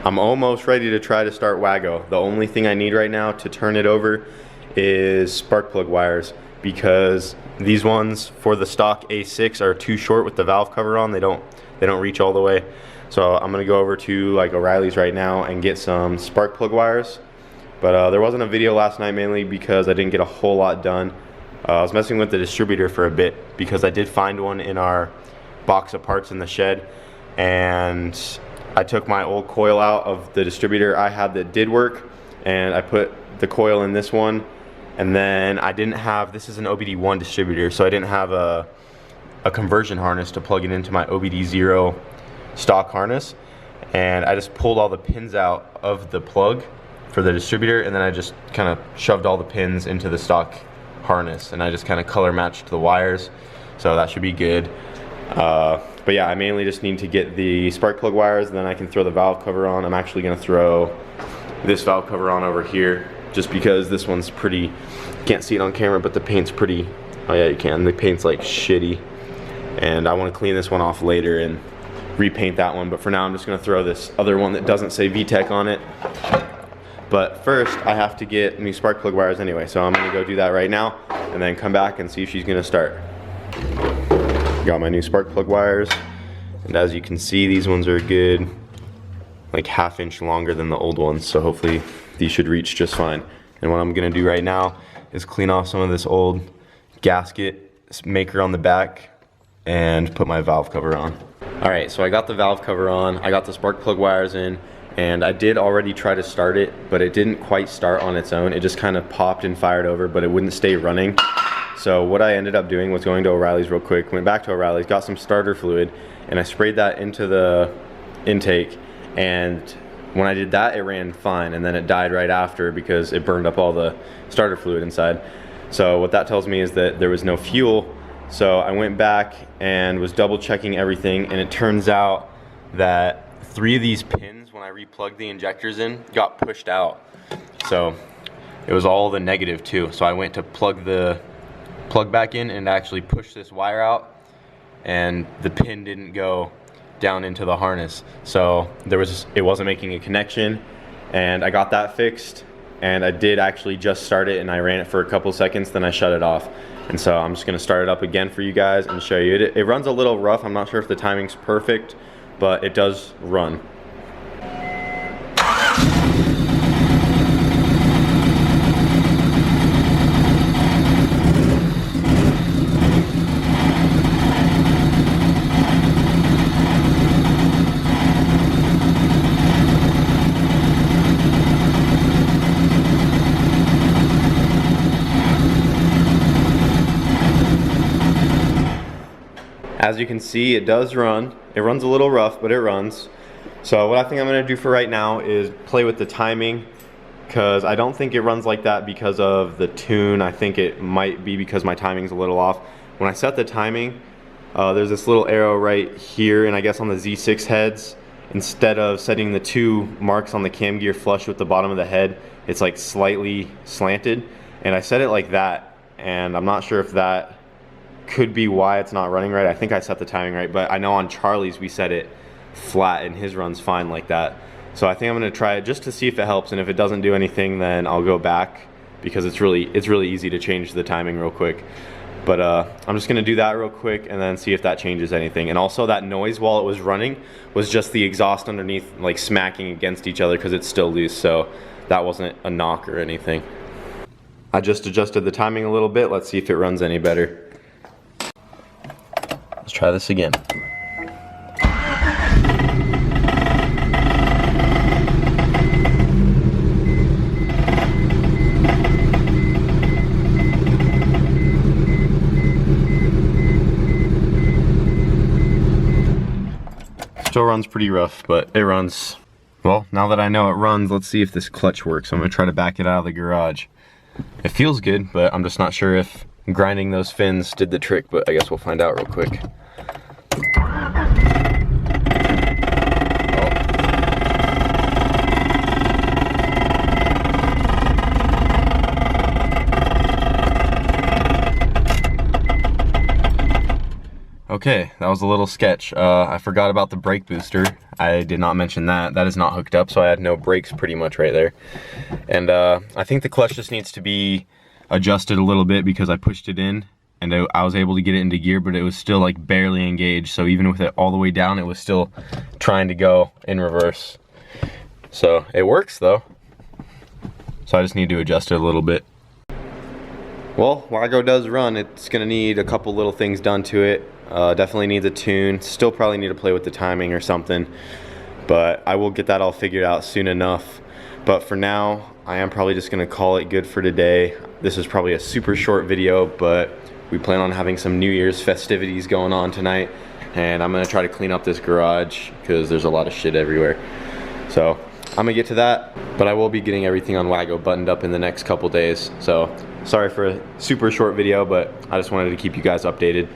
I'm almost ready to try to start wago. The only thing I need right now to turn it over is spark plug wires, because these ones for the stock A6 are too short with the valve cover on. They don't reach all the way. So I'm gonna go over to like O'Reilly's right now and get some spark plug wires. But there wasn't a video last night, mainly because I didn't get a whole lot done. I was messing with the distributor for a bit because I did find one in our box of parts in the shed, and I took my old coil out of the distributor I had that did work, and I put the coil in this one. And then I didn't have, this is an OBD1 distributor, so I didn't have a conversion harness to plug it into my OBD0 stock harness. And I just pulled all the pins out of the plug for the distributor, and then I just kind of shoved all the pins into the stock harness, and I just kind of color matched the wires, so that should be good. But yeah, I mainly just need to get the spark plug wires, and then I can throw the valve cover on. I'm actually going to throw this valve cover on over here, just because this one's pretty, you can't see it on camera, but the paint's pretty, oh yeah you can, the paint's like shitty, and I want to clean this one off later and repaint that one. But for now I'm just going to throw this other one that doesn't say VTEC on it. But first, I have to get new spark plug wires anyway, so I'm gonna go do that right now, and then come back and see if she's gonna start. Got my new spark plug wires, and as you can see, these ones are good, like ½ inch longer than the old ones, so hopefully these should reach just fine. And what I'm gonna do right now is clean off some of this old gasket maker on the back and put my valve cover on. All right, so I got the valve cover on, I got the spark plug wires in, and I did already try to start it, but it didn't quite start on its own. It just kind of popped and fired over, but it wouldn't stay running. So what I ended up doing was going to O'Reilly's real quick, went back to O'Reilly's, got some starter fluid, and I sprayed that into the intake. And when I did that, it ran fine, and then it died right after because it burned up all the starter fluid inside. So what that tells me is that there was no fuel. So I went back and was double checking everything, and it turns out that 3 of these pins, when I replugged the injectors in, got pushed out. So it was all the negative too. So I went to plug the plug back in and actually push this wire out, and the pin didn't go down into the harness. So it wasn't making a connection, and I got that fixed, and I did actually just start it, and I ran it for a couple seconds, then I shut it off. And so I'm just gonna start it up again for you guys and show you. It runs a little rough. I'm not sure if the timing's perfect, but it does run. As you can see, it does run. It runs a little rough, but it runs. So what I think I'm gonna do for right now is play with the timing, because I don't think it runs like that because of the tune. I think it might be because my timing's a little off. When I set the timing, there's this little arrow right here, and I guess on the Z6 heads, instead of setting the 2 marks on the cam gear flush with the bottom of the head, it's like slightly slanted, and I set it like that, and I'm not sure if that could be why it's not running right. I think I set the timing right, but I know on Charlie's we set it flat and his runs fine like that. So I think I'm gonna try it just to see if it helps, and if it doesn't do anything, then I'll go back, because it's really easy to change the timing real quick. But I'm just gonna do that real quick and then see if that changes anything. And also, that noise while it was running was just the exhaust underneath like smacking against each other because it's still loose, so that wasn't a knock or anything. I just adjusted the timing a little bit. Let's see if it runs any better. Let's try this again. Still runs pretty rough, but it runs. Well, now that I know it runs, let's see if this clutch works. I'm gonna try to back it out of the garage. It feels good, but I'm just not sure if grinding those fins did the trick, but I guess we'll find out real quick. Okay, that was a little sketch. I forgot about the brake booster. I did not mention that. That is not hooked up, so I had no brakes pretty much right there. And I think the clutch just needs to be adjusted a little bit because I pushed it in and I was able to get it into gear, but it was still like barely engaged. So even with it all the way down, it was still trying to go in reverse. So it works though. So I just need to adjust it a little bit. Well, wago does run. It's gonna need a couple little things done to it. Definitely needs a tune. Still probably need to play with the timing or something, but I will get that all figured out soon enough. But for now, I am probably just gonna call it good for today. This is probably a super short video, but we plan on having some New Year's festivities going on tonight, and I'm gonna try to clean up this garage because there's a lot of shit everywhere. So I'm gonna get to that, but I will be getting everything on wago buttoned up in the next couple days. So sorry for a super short video, but I just wanted to keep you guys updated.